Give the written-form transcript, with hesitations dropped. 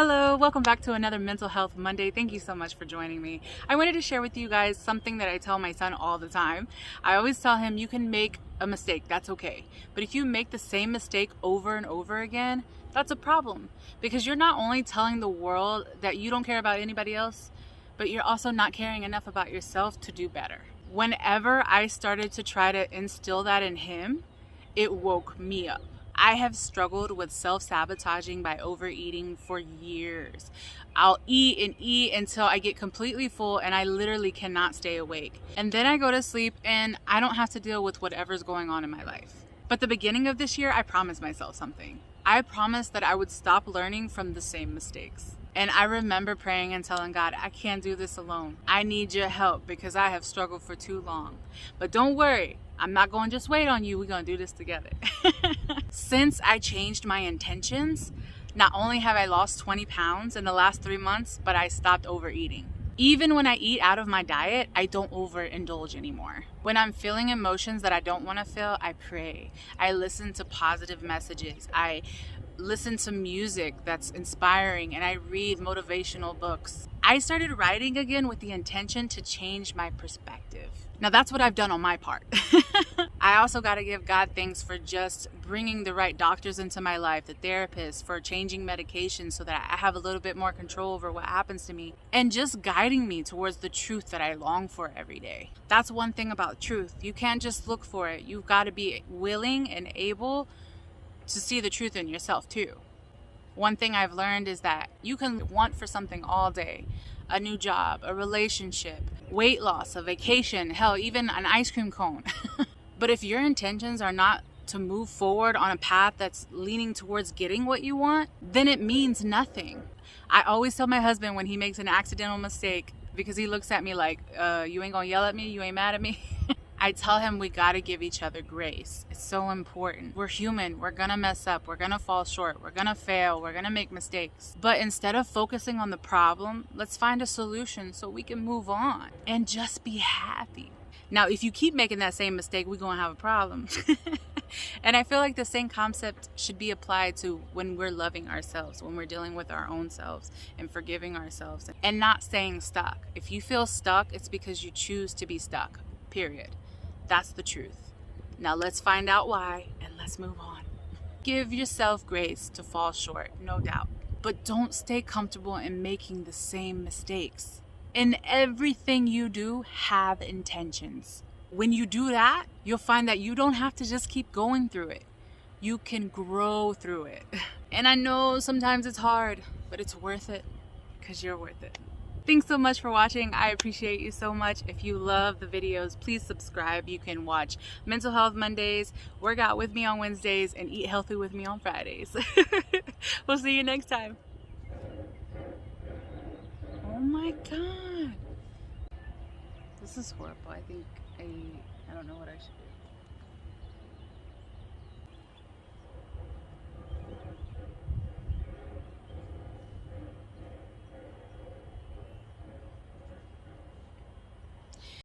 Hello, welcome back to another Mental Health Monday. Thank you so much for joining me. I wanted to share with you guys something that I tell my son all the time. I always tell him you can make a mistake, that's okay. But if you make the same mistake over and over again, that's a problem. Because you're not only telling the world that you don't care about anybody else, but you're also not caring enough about yourself to do better. Whenever I started to try to instill that in him, it woke me up. I have struggled with self-sabotaging by overeating for years. I'll eat and eat until I get completely full and I literally cannot stay awake. And then I go to sleep and I don't have to deal with whatever's going on in my life. But the beginning of this year, I promised myself something. I promised that I would stop learning from the same mistakes. And I remember praying and telling God, I can't do this alone. I need your help because I have struggled for too long. But don't worry, I'm not going to just wait on you. We're going to do this together. Since I changed my intentions, not only have I lost 20 pounds in the last 3 months, but I stopped overeating. Even when I eat out of my diet, I don't overindulge anymore. When I'm feeling emotions that I don't want to feel, I pray. I listen to positive messages. I listen to music that's inspiring, and I read motivational books. I started writing again with the intention to change my perspective. Now that's what I've done on my part. I also got to give God thanks for just bringing the right doctors into my life, the therapists, for changing medications so that I have a little bit more control over what happens to me, and just guiding me towards the truth that I long for every day. That's one thing about truth. You can't just look for it. You've got to be willing and able to see the truth in yourself too. One thing I've learned is that you can want for something all day, a new job, a relationship, weight loss, a vacation, hell, even an ice cream cone. But if your intentions are not to move forward on a path that's leaning towards getting what you want, then it means nothing. I always tell my husband when he makes an accidental mistake, because he looks at me like, you ain't gonna yell at me, you ain't mad at me. I tell him we gotta give each other grace. It's so important. We're human. We're gonna mess up. We're gonna fall short. We're gonna fail. We're gonna make mistakes. But instead of focusing on the problem, let's find a solution so we can move on and just be happy. Now, if you keep making that same mistake, we're gonna have a problem. And I feel like the same concept should be applied to when we're loving ourselves, when we're dealing with our own selves and forgiving ourselves and not staying stuck. If you feel stuck, it's because you choose to be stuck, period. That's the truth. Now let's find out why and let's move on. Give yourself grace to fall short, no doubt. But don't stay comfortable in making the same mistakes. In everything you do, have intentions. When you do that, you'll find that you don't have to just keep going through it. You can grow through it. And I know sometimes it's hard, but it's worth it because you're worth it. Thanks so much for watching. I appreciate you so much. If you love the videos, please subscribe. You can watch Mental Health Mondays, work out with me on Wednesdays, and eat healthy with me on Fridays. We'll see you next time. Oh my God. This is horrible. I think I don't know what I should do.